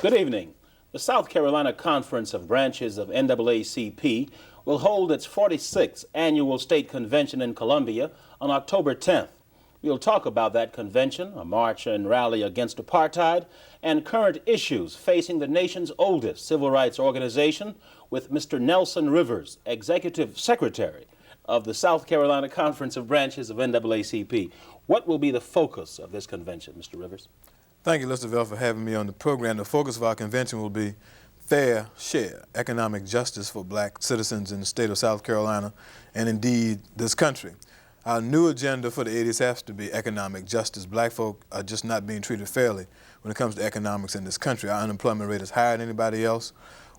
Good evening. The South Carolina Conference of Branches of NAACP will hold its 46th annual state convention in Columbia on October 10th. We'll talk about that convention, a march and rally against apartheid, and current issues facing the nation's oldest civil rights organization with Mr. Nelson Rivers, Executive Secretary of the South Carolina Conference of Branches of NAACP. What will be the focus of this convention, Mr. Rivers? Thank you, Listerville, for having me on the program. The focus of our convention will be fair share, economic justice for black citizens in the state of South Carolina and indeed this country. Our new agenda for the 80s has to be economic justice. Black folk are just not being treated fairly when it comes to economics in this country. Our unemployment rate is higher than anybody else.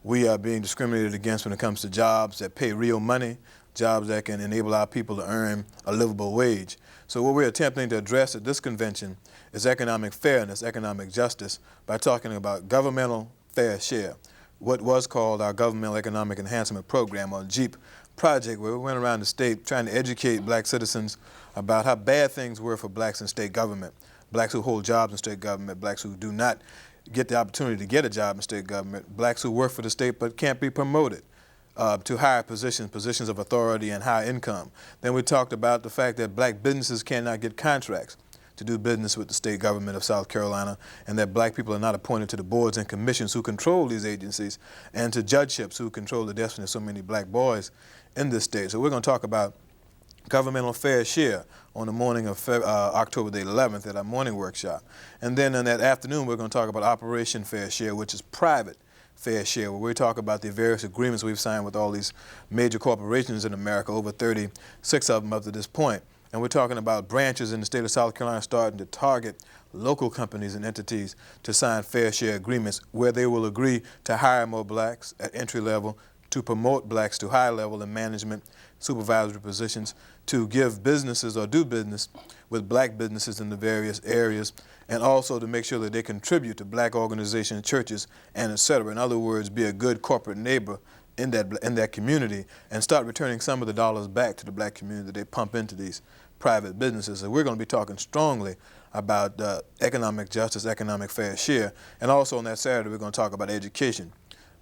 We are being discriminated against when it comes to jobs that pay real money, jobs that can enable our people to earn a livable wage. So what we're attempting to address at this convention is economic fairness, economic justice, by talking about governmental fair share, what was called our Governmental Economic Enhancement Program, or GEEP project, where we went around the state trying to educate black citizens about how bad things were for blacks in state government, blacks who hold jobs in state government, blacks who do not get the opportunity to get a job in state government, blacks who work for the state but can't be promoted to higher positions of authority and high income. Then we talked about the fact that black businesses cannot get contracts to do business with the state government of South Carolina, and that black people are not appointed to the boards and commissions who control these agencies, and to judgeships who control the destiny of so many black boys in this state. So we're going to talk about governmental fair share on the morning of October the 11th at our morning workshop. And then in that afternoon, we're going to talk about Operation Fair Share, which is private fair share, where we talk about the various agreements we've signed with all these major corporations in America, over 36 of them up to this point. And we're talking about branches in the state of South Carolina starting to target local companies and entities to sign fair share agreements where they will agree to hire more blacks at entry level, to promote blacks to high level in management, supervisory positions, to give businesses or do business with black businesses in the various areas, and also to make sure that they contribute to black organizations, churches, and et cetera. In other words, be a good corporate neighbor in that community and start returning some of the dollars back to the black community that they pump into these private businesses. So we're going to be talking strongly about economic justice, economic fair share, and also on that Saturday we're going to talk about education.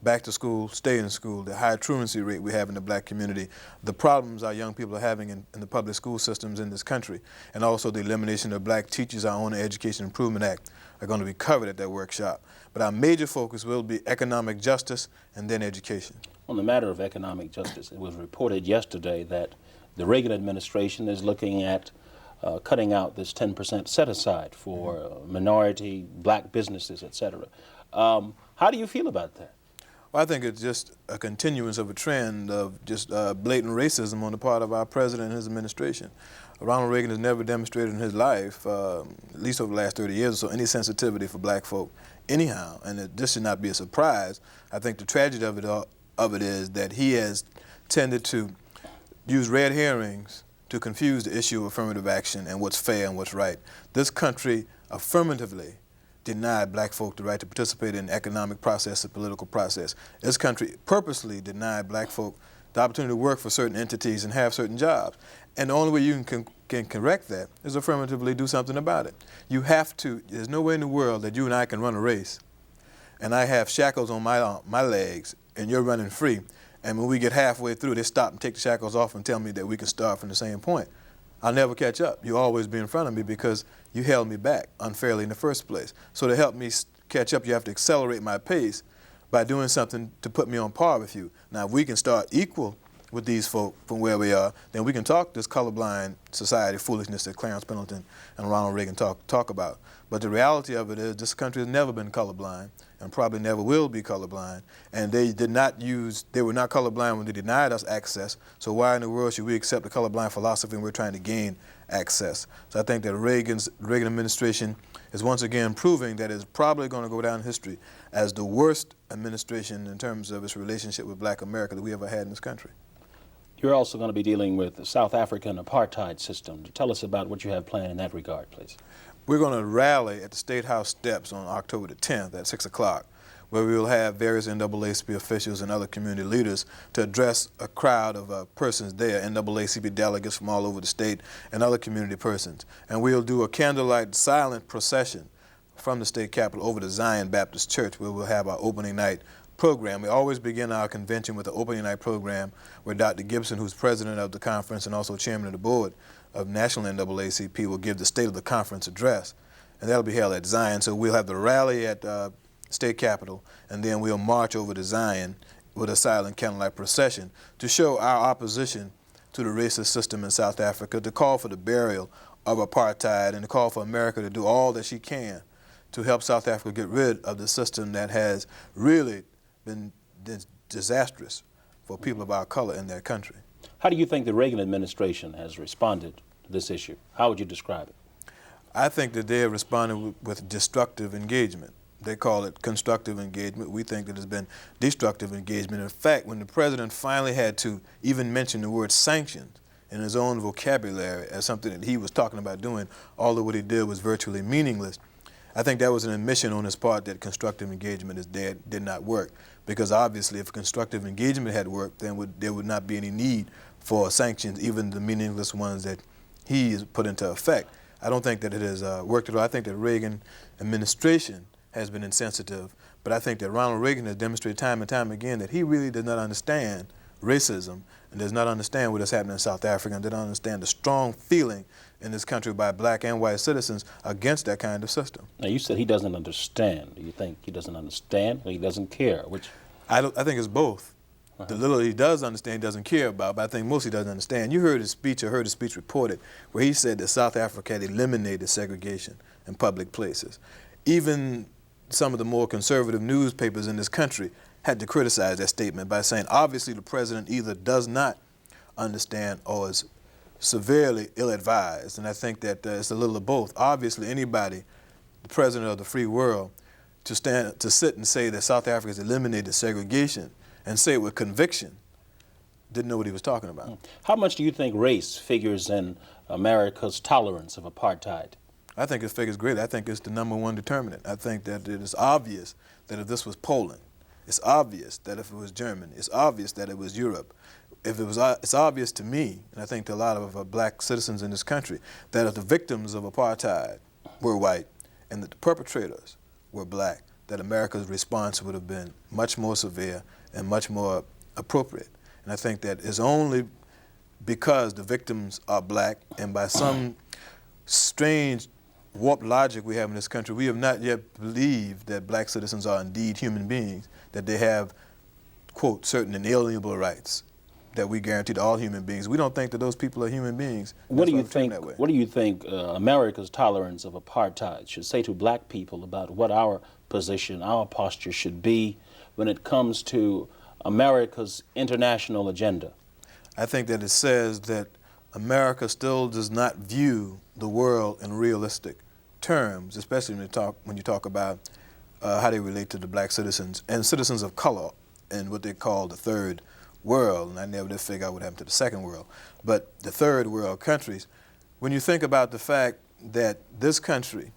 Back to school, stay in school, the high truancy rate we have in the black community, the problems our young people are having in the public school systems in this country, and also the elimination of black teachers, our own Education Improvement Act, are going to be covered at that workshop. But our major focus will be economic justice and then education. On the matter of economic justice, it was reported yesterday that the Reagan administration is looking at cutting out this 10% set aside for minority black businesses, et cetera. How do you feel about that? Well, I think it's just a continuance of a trend of just blatant racism on the part of our president and his administration. Ronald Reagan has never demonstrated in his life, at least over the last 30 years or so, any sensitivity for black folk anyhow, and this should not be a surprise. I think the tragedy of it is that he has tended to use red herrings to confuse the issue of affirmative action and what's fair and what's right. This country affirmatively denied black folk the right to participate in the economic process, the political process. This country purposely denied black folk the opportunity to work for certain entities and have certain jobs. And the only way you can correct that is affirmatively do something about it. You have to, there's no way in the world that you and I can run a race and I have shackles on my legs and you're running free, and when we get halfway through, they stop and take the shackles off and tell me that we can start from the same point. I'll never catch up. You'll always be in front of me because you held me back unfairly in the first place. So to help me catch up, you have to accelerate my pace by doing something to put me on par with you. Now, if we can start equal with these folk from where we are, then we can talk this colorblind society foolishness that Clarence Pendleton and Ronald Reagan talk about. But the reality of it is this country has never been colorblind and probably never will be colorblind. And they were not colorblind when they denied us access, so why in the world should we accept the colorblind philosophy when we're trying to gain access? So I think that Reagan administration is once again proving that it's probably going to go down in history as the worst administration in terms of its relationship with black America that we ever had in this country. You're also going to be dealing with the South African apartheid system. Tell us about what you have planned in that regard, please. We're going to rally at the State House steps on October the 10th at 6 o'clock, where we will have various NAACP officials and other community leaders to address a crowd of persons there, NAACP delegates from all over the state and other community persons. And we'll do a candlelight silent procession from the state capitol over to Zion Baptist Church, where we'll have our opening night program. We always begin our convention with the opening night program where Dr. Gibson, who's president of the conference and also chairman of the board of National NAACP, will give the state of the conference address. And that'll be held at Zion. So we'll have the rally at state capitol, and then we'll march over to Zion with a silent candlelight procession to show our opposition to the racist system in South Africa, to call for the burial of apartheid, and to call for America to do all that she can to help South Africa get rid of the system that has really been disastrous for people of our color in their country. How do you think the Reagan administration has responded to this issue? How would you describe it? I think that they have responded with destructive engagement. They call it constructive engagement. We think that it's been destructive engagement. In fact, when the president finally had to even mention the word sanctions in his own vocabulary as something that he was talking about doing, although what he did was virtually meaningless, I think that was an admission on his part that constructive engagement is dead, did not work. Because obviously if constructive engagement had worked, then there would not be any need for sanctions, even the meaningless ones that he has put into effect. I don't think that it has worked at all. I think that the Reagan administration has been insensitive, but I think that Ronald Reagan has demonstrated time and time again that he really does not understand racism and does not understand what is happening in South Africa and does not understand the strong feeling in this country by black and white citizens against that kind of system. Now, you said he doesn't understand. Do you think he doesn't understand or he doesn't care? Which? I think it's both. The little he does understand, he doesn't care about, but I think most he doesn't understand. You heard his speech, or heard his speech reported, where he said that South Africa had eliminated segregation in public places. Even some of the more conservative newspapers in this country had to criticize that statement by saying, obviously the president either does not understand or is severely ill-advised. And I think that it's a little of both. Obviously anybody, the president of the free world, to sit and say that South Africa has eliminated segregation and say it with conviction, didn't know what he was talking about. How much do you think race figures in America's tolerance of apartheid? I think it figures greatly. I think it's the #1 determinant. I think that it is obvious that if this was Poland, it's obvious that if it was Germany, it's obvious that it was Europe. It's obvious to me, and I think to a lot of black citizens in this country, that if the victims of apartheid were white and that the perpetrators were black, that America's response would have been much more severe and much more appropriate. And I think that it's only because the victims are black, and by some strange warped logic we have in this country, we have not yet believed that black citizens are indeed human beings, that they have, quote, certain inalienable rights that we guarantee to all human beings. We don't think that those people are human beings. What do you think America's tolerance of apartheid should say to black people about what our position, our posture should be when it comes to America's international agenda? I think that it says that America still does not view the world in realistic terms, especially when you talk about how they relate to the black citizens and citizens of color in what they call the third world. And I never did figure out what happened to the second world. But the third world countries, when you think about the fact that this country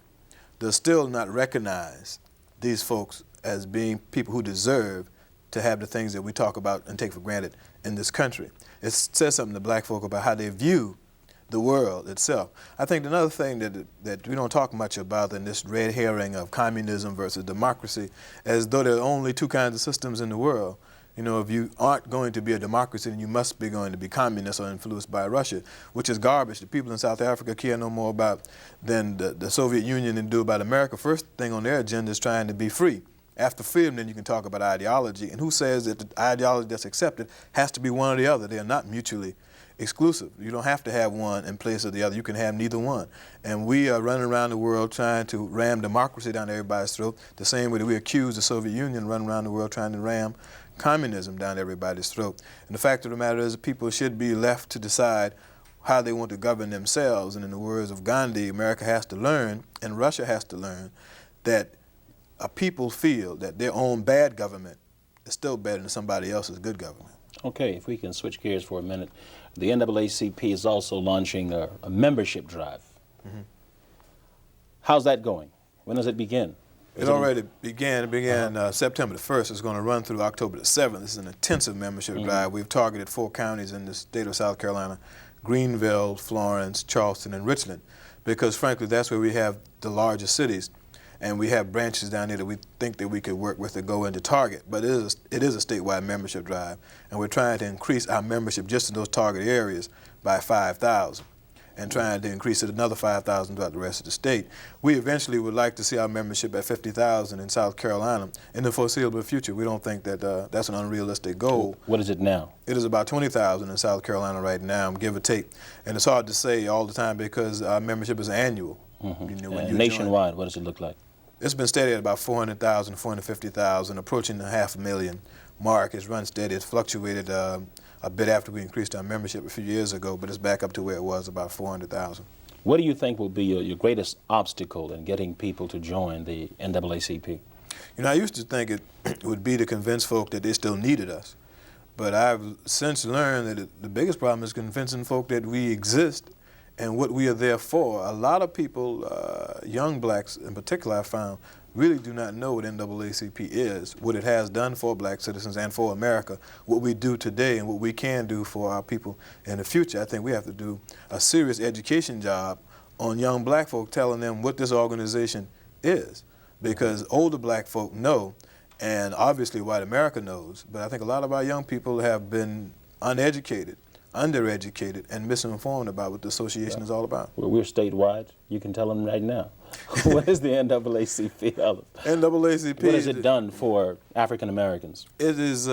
does still not recognize these folks as being people who deserve to have the things that we talk about and take for granted in this country. It says something to black folk about how they view the world itself. I think another thing that we don't talk much about in this red herring of communism versus democracy, as though there are only two kinds of systems in the world. You know, if you aren't going to be a democracy, then you must be going to be communist or influenced by Russia, which is garbage. The people in South Africa care no more about than the Soviet Union than do about America. First thing on their agenda is trying to be free. After freedom, then you can talk about ideology. And who says that the ideology that's accepted has to be one or the other? They are not mutually exclusive. You don't have to have one in place of the other. You can have neither one. And we are running around the world trying to ram democracy down everybody's throat, the same way that we accuse the Soviet Union of running around the world trying to ram communism down everybody's throat. And the fact of the matter is that people should be left to decide how they want to govern themselves. And in the words of Gandhi, America has to learn, and Russia has to learn, that people feel that their own bad government is still better than somebody else's good government. Okay, if we can switch gears for a minute. The NAACP is also launching a membership drive. Mm-hmm. How's that going? When does it begin? It already began. It began September the 1st. It's going to run through October the 7th. This is an intensive membership drive. We've targeted 4 counties in the state of South Carolina: Greenville, Florence, Charleston, and Richland, because frankly that's where we have the largest cities. and we have branches down there that we think that we could work with to go into target. But it is a statewide membership drive, and we're trying to increase our membership just in those target areas by 5,000. And trying to increase it another 5,000 throughout the rest of the state. We eventually would like to see our membership at 50,000 in South Carolina in the foreseeable future. We don't think that that's an unrealistic goal. What is it now? It is about 20,000 in South Carolina right now, give or take. And it's hard to say all the time because our membership is annual. Mm-hmm. You know, when and nationwide, what does it look like? It's been steady at about 400,000, 450,000, approaching the 500,000 mark. It's run steady. It's fluctuated a bit after we increased our membership a few years ago, but it's back up to where it was, about 400,000. What do you think will be your greatest obstacle in getting people to join the NAACP? You know, I used to think it would be to convince folk that they still needed us, but I've since learned that the biggest problem is convincing folk that we exist and what we are there for. A lot of people, young blacks in particular, I found, really do not know what NAACP is, what it has done for black citizens and for America, what we do today and what we can do for our people in the future. I think we have to do a serious education job on young black folk, telling them what this organization is, because older black folk know, and obviously white America knows, but I think a lot of our young people have been uneducated, undereducated, and misinformed about what the association is all about. Well, we're statewide. You can tell them right now. What is the NAACP? NAACP. What has it done for African Americans? It is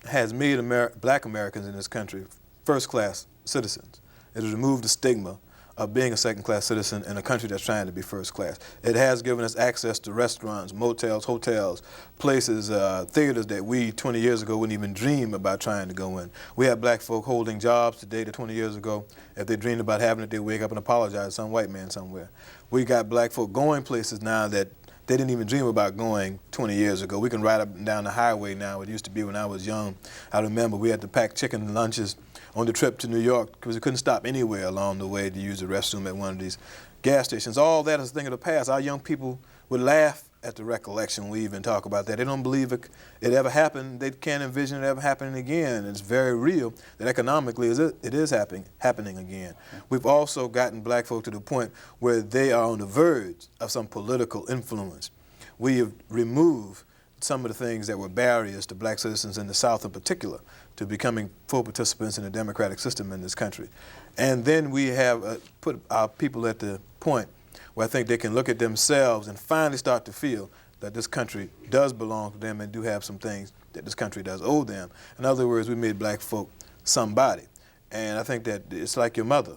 has made black Americans in this country first-class citizens. It has removed the stigma of being a second-class citizen in a country that's trying to be first-class. It has given us access to restaurants, motels, hotels, places, theaters that we 20 years ago wouldn't even dream about trying to go in. We have black folk holding jobs today that 20 years ago, if they dreamed about having it, they'd wake up and apologize to some white man somewhere. We got black folk going places now that they didn't even dream about going 20 years ago. We can ride up and down the highway now. It used to be when I was young. I remember we had to pack chicken lunches on the trip to New York because we couldn't stop anywhere along the way to use the restroom at one of these gas stations. All that is a thing of the past. Our young people would laugh at the recollection we even talk about that. They don't believe it ever happened. They can't envision it ever happening again. It's very real that economically it is happening again. We've also gotten black folk to the point where they are on the verge of some political influence. We have removed some of the things that were barriers to black citizens in the South in particular to becoming full participants in the democratic system in this country. And then we have put our people at the point where I think they can look at themselves and finally start to feel that this country does belong to them and do have some things that this country does owe them. In other words, we made black folk somebody. And I think that it's like your mother.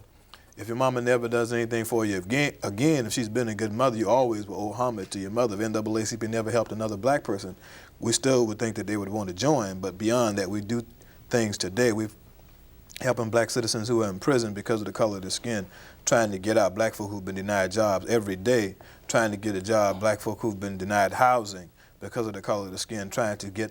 If your mama never does anything for you again, if she's been a good mother, you always will owe homage to your mother. If NAACP never helped another black person, we still would think that they would want to join. But beyond that, we do things today. We've helping black citizens who are in prison because of the color of their skin, trying to get out black folk who've been denied jobs every day, trying to get a job, black folk who've been denied housing because of the color of the skin, trying to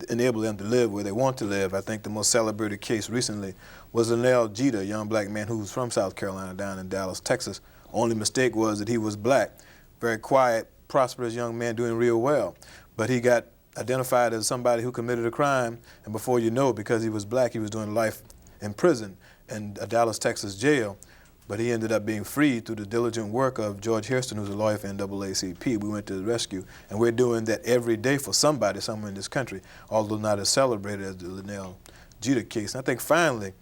enable them to live where they want to live. I think the most celebrated case recently was Linnell Jeter, a young black man who was from South Carolina down in Dallas, Texas. Only mistake was that he was black. Very quiet, prosperous young man doing real well. But he got identified as somebody who committed a crime, and before you know it, because he was black, he was doing life in prison in a Dallas, Texas jail. But he ended up being freed through the diligent work of George Hairston, who's a lawyer for NAACP. We went to the rescue, and we're doing that every day for somebody somewhere in this country, although not as celebrated as the Linnell Jeter case. And I think finally,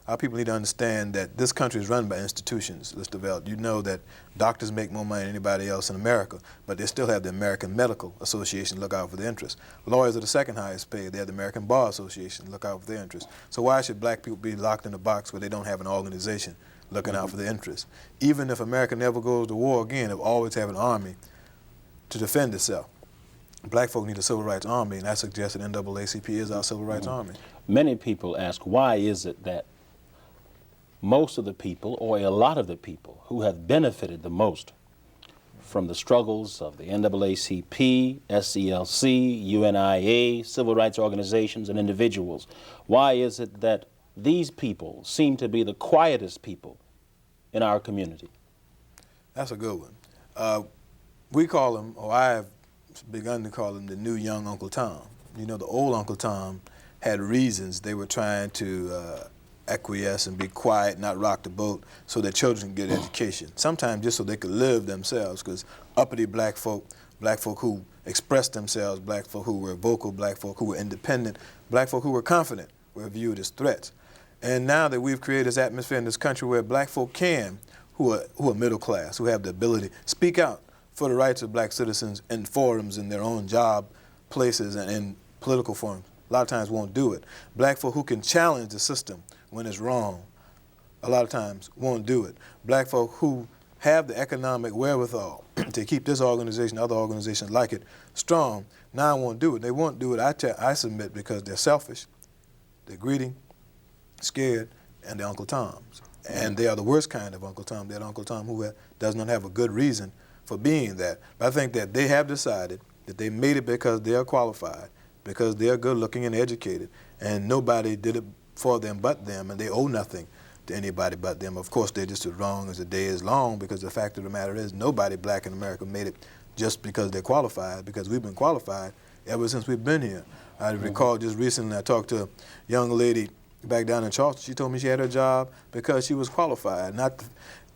our people need to understand that this country is run by institutions, Mr. Velt. You know that doctors make more money than anybody else in America, but they still have the American Medical Association to look out for their interests. Lawyers are the second highest paid. They have the American Bar Association to look out for their interests. So why should black people be locked in a box where they don't have an organization looking out for their interests? Even if America never goes to war again, they'll always have an army to defend itself. Black folk need a civil rights army, and I suggest that NAACP is our civil rights army. Many people ask, why is it that most of the people, or a lot of the people, who have benefited the most from the struggles of the NAACP, SCLC, UNIA, civil rights organizations, and individuals, why is it that these people seem to be the quietest people in our community? That's a good one. We call them, or I have begun to call them, the new young Uncle Tom. You know, the old Uncle Tom had reasons. They were trying to acquiesce and be quiet, not rock the boat, so that children can get education. Sometimes just so they could live themselves, because uppity black folk who expressed themselves, black folk who were vocal, black folk who were independent, black folk who were confident, were viewed as threats. And now that we've created this atmosphere in this country where black folk can, who are middle class, who have the ability, speak out for the rights of black citizens in forums, in their own job places, and in political forums, a lot of times won't do it. Black folk who can challenge the system when it's wrong, a lot of times won't do it. Black folk who have the economic wherewithal to keep this organization, other organizations like it, strong, now won't do it. They won't do it, I submit, because they're selfish, they're greedy, scared, and they're Uncle Toms. And they are the worst kind of Uncle Tom. They're Uncle Tom who does not have a good reason for being that. But I think that they have decided that they made it because they are qualified, because they are good looking and educated, and nobody did it for them but them, and they owe nothing to anybody but them. Of course, they're just as wrong as the day is long, because the fact of the matter is nobody black in America made it just because they're qualified, because we've been qualified ever since we've been here. I recall just recently I talked to a young lady back down in Charleston. She told me she had her job because she was qualified, not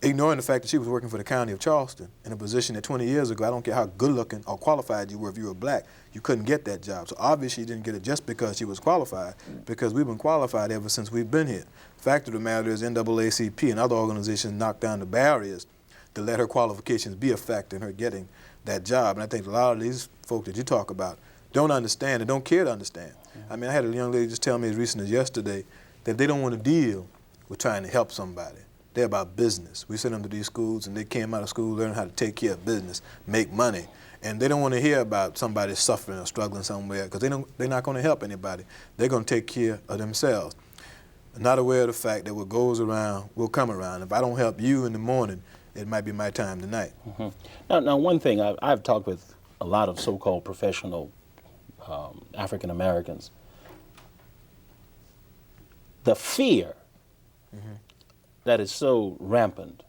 ignoring the fact that she was working for the county of Charleston in a position that 20 years ago, I don't care how good looking or qualified you were, if you were black, you couldn't get that job. So obviously she didn't get it just because she was qualified, because we've been qualified ever since we've been here. Fact of the matter is NAACP and other organizations knocked down the barriers to let her qualifications be a factor in her getting that job. And I think a lot of these folk that you talk about don't understand and don't care to understand. I mean, I had a young lady just tell me as recent as yesterday that they don't want to deal with trying to help somebody. They're about business. We sent them to these schools, and they came out of school learning how to take care of business, make money. And they don't want to hear about somebody suffering or struggling somewhere, because they're not going to help anybody. They're going to take care of themselves. Not aware of the fact that what goes around will come around. If I don't help you in the morning, it might be my time tonight. Now, one thing, I've talked with a lot of so-called professional African Americans. The fear that is so rampant,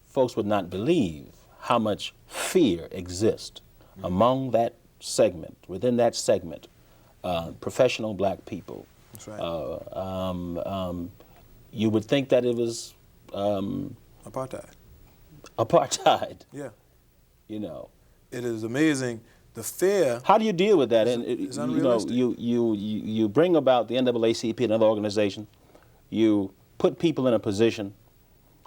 folks would not believe how much fear exists among that segment, within that segment, professional black people. That's right. You would think that it was Apartheid. Apartheid. Yeah. You know. It is amazing. The fear. How do you deal with that? And it's you know, unrealistic. you bring about the NAACP and other organizations. You put people in a position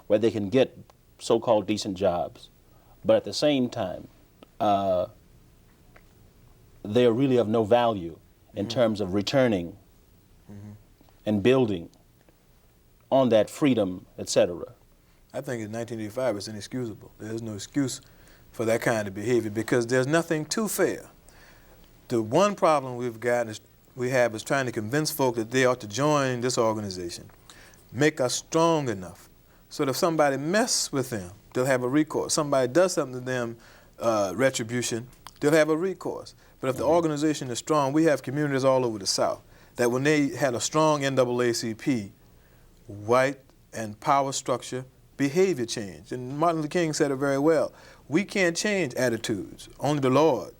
where they can get so-called decent jobs, but at the same time, they are really of no value in terms of returning and building on that freedom, etc. I think in 1985 it's inexcusable. There's no excuse for that kind of behavior, because there's nothing too fair. The one problem we have is trying to convince folk that they ought to join this organization, make us strong enough so that if somebody messes with them, they'll have a recourse. Somebody does something to them, retribution, they'll have a recourse. But if the organization is strong, we have communities all over the South that when they had a strong NAACP, white and power structure, behavior changed. And Martin Luther King said it very well. We can't change attitudes. Only the Lord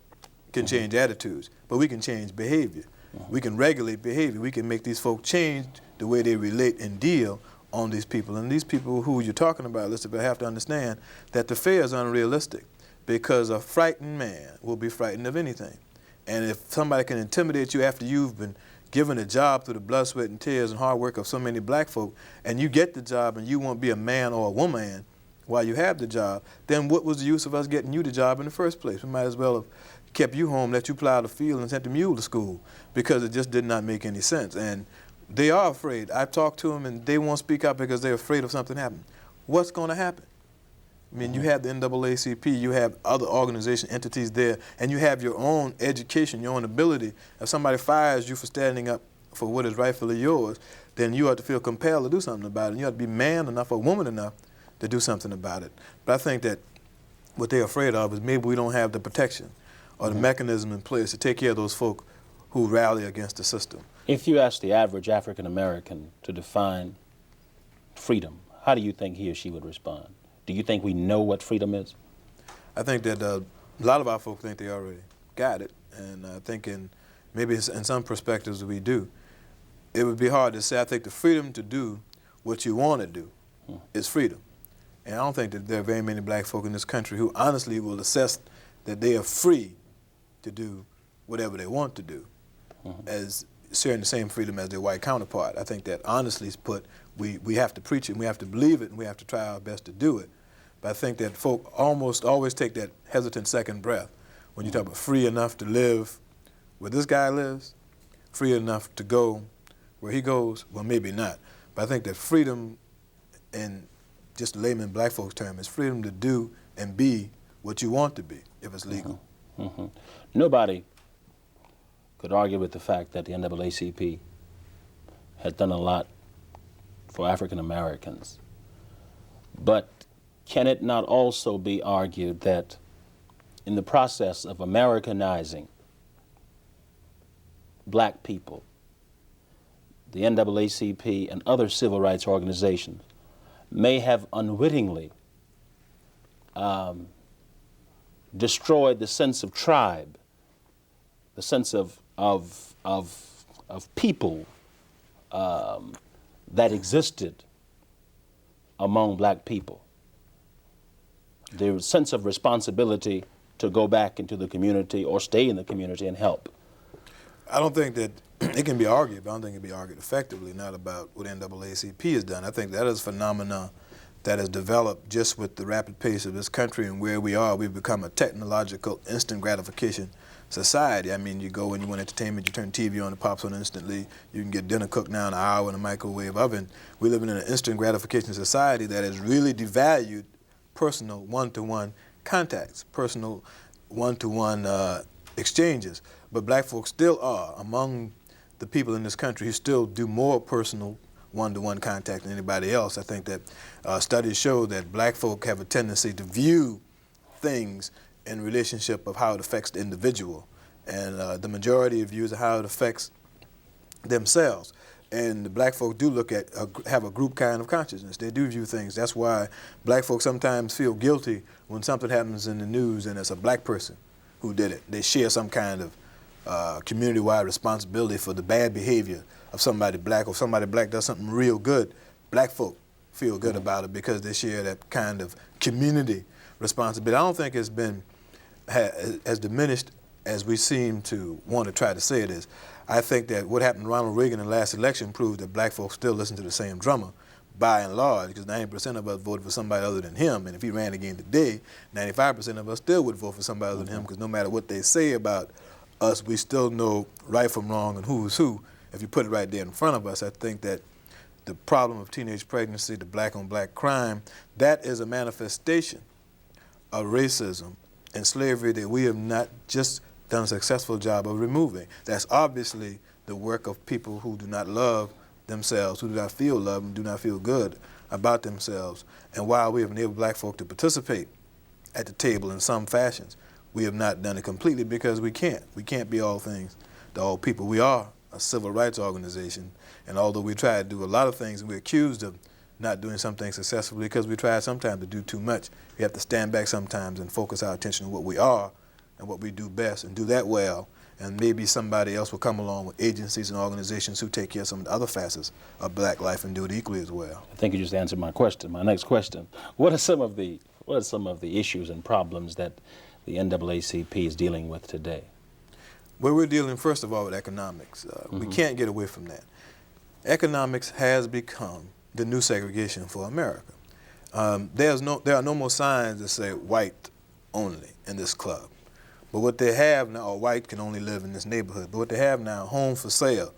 can change attitudes, but we can change behavior. We can regulate behavior. We can make these folk change the way they relate and deal on these people. And these people who you're talking about, Elizabeth, have to understand that the fear is unrealistic, because a frightened man will be frightened of anything. And if somebody can intimidate you after you've been given a job through the blood, sweat, and tears and hard work of so many black folk, and you get the job and you won't be a man or a woman while you have the job, then what was the use of us getting you the job in the first place? We might as well have kept you home, let you plow the field, and sent the mule to school, because it just did not make any sense. And they are afraid. I've talked to them, and they won't speak up because they're afraid of something happening. What's going to happen? I mean, you have the NAACP, you have other organization entities there, and you have your own education, your own ability. If somebody fires you for standing up for what is rightfully yours, then you ought to feel compelled to do something about it. And you ought to be man enough or woman enough to do something about it. But I think that what they're afraid of is maybe we don't have the protection or the mechanism in place to take care of those folk who rally against the system. If you ask the average African American to define freedom, how do you think he or she would respond? Do you think we know what freedom is? I think that a lot of our folk think they already got it, and I think maybe in some perspectives we do. it would be hard to say. I think the freedom to do what you want to do is freedom. And I don't think that there are very many black folk in this country who honestly will assess that they are free to do whatever they want to do, as sharing the same freedom as their white counterpart. I think that honestly put, we have to preach it, and we have to believe it, and we have to try our best to do it. But I think that folk almost always take that hesitant second breath when you talk about free enough to live where this guy lives, free enough to go where he goes. Well, maybe not. But I think that freedom, in just layman black folks' term, is freedom to do and be what you want to be, if it's legal. Nobody could argue with the fact that the NAACP has done a lot for African Americans. But can it not also be argued that in the process of Americanizing black people, the NAACP and other civil rights organizations may have unwittingly destroyed the sense of tribe, the sense of people that existed among black people? The sense of responsibility to go back into the community or stay in the community and help. I don't think that it can be argued, but I don't think it can be argued effectively, not about what NAACP has done. I think that is a phenomenon that has developed just with the rapid pace of this country and where we are. We've become a technological instant gratification society. I mean, you go and you want entertainment, you turn TV on, it pops on instantly. You can get dinner cooked now in an hour in a microwave oven. We're living in an instant gratification society that has really devalued personal one-to-one contacts, personal one-to-one exchanges. But black folks still are among the people in this country who still do more personal one-to-one contact than anybody else. I think that studies show that black folk have a tendency to view things in relationship of how it affects the individual, and the majority of views of how it affects themselves. And the black folk do look at, have a group kind of consciousness. They do view things. That's why black folks sometimes feel guilty when something happens in the news and it's a black person who did it. They share some kind of community-wide responsibility for the bad behavior of somebody black, or if somebody black does something real good. Black folk feel good about it because they share that kind of community responsibility. I don't think it's been as diminished as we seem to want to try to say it is. I think that what happened to Ronald Reagan in the last election proved that black folks still listen to the same drummer by and large, because 90% of us voted for somebody other than him. And if he ran again today, 95% of us still would vote for somebody other than him, because no matter what they say about us, we still know right from wrong and who's who. If you put it right there in front of us, I think that the problem of teenage pregnancy, the black-on-black crime, that is a manifestation of racism and slavery that we have not just done a successful job of removing. That's obviously the work of people who do not love themselves, who do not feel love and do not feel good about themselves. And while we have enabled black folk to participate at the table in some fashions, we have not done it completely because we can't. We can't be all things to all people. We are a civil rights organization, and although we try to do a lot of things, and we're accused of not doing some things successfully because we try sometimes to do too much. We have to stand back sometimes and focus our attention on what we are and what we do best, and do that well, and maybe somebody else will come along with agencies and organizations who take care of some of the other facets of black life and do it equally as well. I think you just answered my question. My next question: What are some of the issues and problems that the NAACP is dealing with today? Well, we're dealing first of all with economics. We can't get away from that. Economics has become the new segregation for America. There are no more signs that say white only in this club. But what they have now, or white can only live in this neighborhood, but what they have now, home for sale,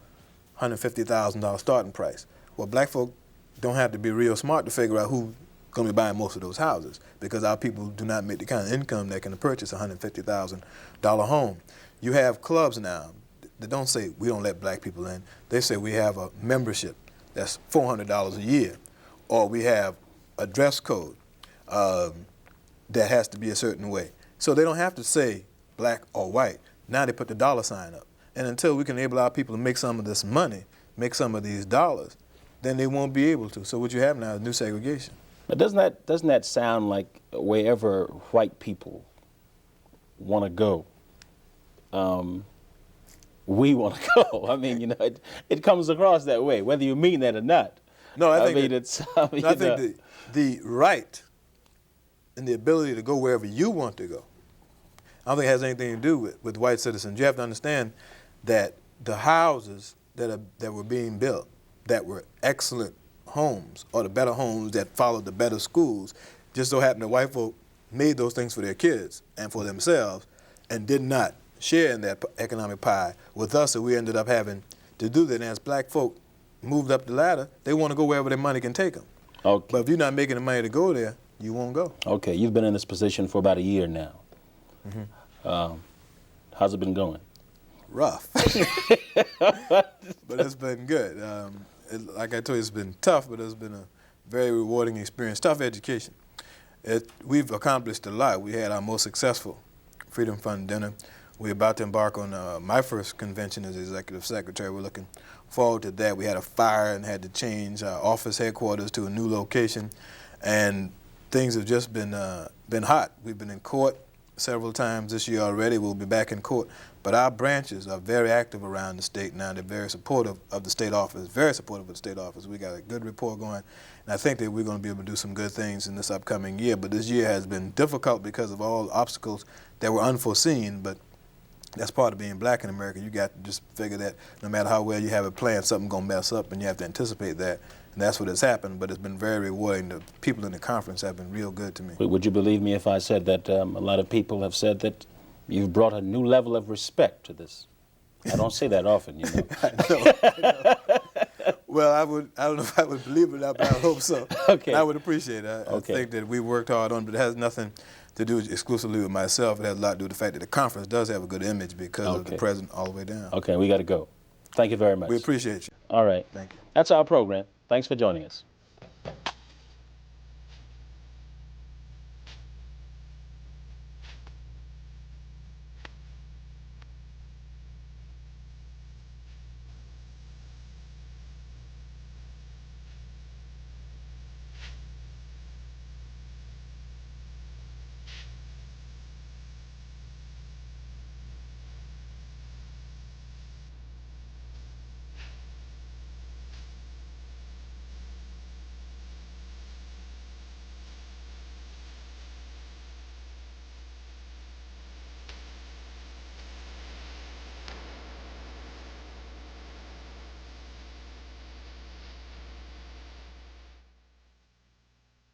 $150,000 starting price. Well, black folk don't have to be real smart to figure out who's going to be buying most of those houses, because our people do not make the kind of income that can purchase a $150,000 home. You have clubs now that don't say we don't let black people in. They say we have a membership that's $400 a year, or we have a dress code that has to be a certain way. So they don't have to say black or white. Now they put the dollar sign up. And until we can enable our people to make some of this money, make some of these dollars, then they won't be able to. So what you have now is new segregation. But doesn't that sound like wherever white people want to go, we want to go. I mean, you know, it comes across that way, whether you mean that or not. No, I think the right and the ability to go wherever you want to go, I don't think it has anything to do with white citizens. You have to understand that the houses that were being built, that were excellent homes, or the better homes that followed the better schools, just so happened that white folk made those things for their kids and for themselves and did not share in that economic pie with us, so we ended up having to do that. And as black folk moved up the ladder, they want to go wherever their money can take them. Okay. But if you're not making the money to go there, you won't go. Okay, you've been in this position for about a year now. Mm-hmm. How's it been going? Rough. But it's been good. Like I told you, it's been tough, but it's been a very rewarding experience. Tough education. We've accomplished a lot. We had our most successful Freedom Fund dinner. We're about to embark on my first convention as executive secretary. We're looking forward to that. We had a fire and had to change our office headquarters to a new location, and things have just been hot. We've been in court several times this year already. We'll be back in court. But our branches are very active around the state now. They're very supportive of the state office, very supportive of the state office. We got a good rapport going, and I think that we're going to be able to do some good things in this upcoming year. But this year has been difficult because of all the obstacles that were unforeseen, but that's part of being black in America. You got to just figure that no matter how well you have it planned, something's going to mess up, and you have to anticipate that. And that's what has happened, but it's been very rewarding. The people in the conference have been real good to me. Would you believe me if I said that a lot of people have said that you've brought a new level of respect to this? I don't say that often, you know. I know. Well, I don't know if I would believe it or not, but I hope so. Okay. And I would appreciate it. I think that we worked hard on it, but it has nothing to do exclusively with myself. It has a lot to do with the fact that the conference does have a good image because of the president all the way down. Okay, we got to go. Thank you very much. We appreciate you. All right. Thank you. That's our program. Thanks for joining us.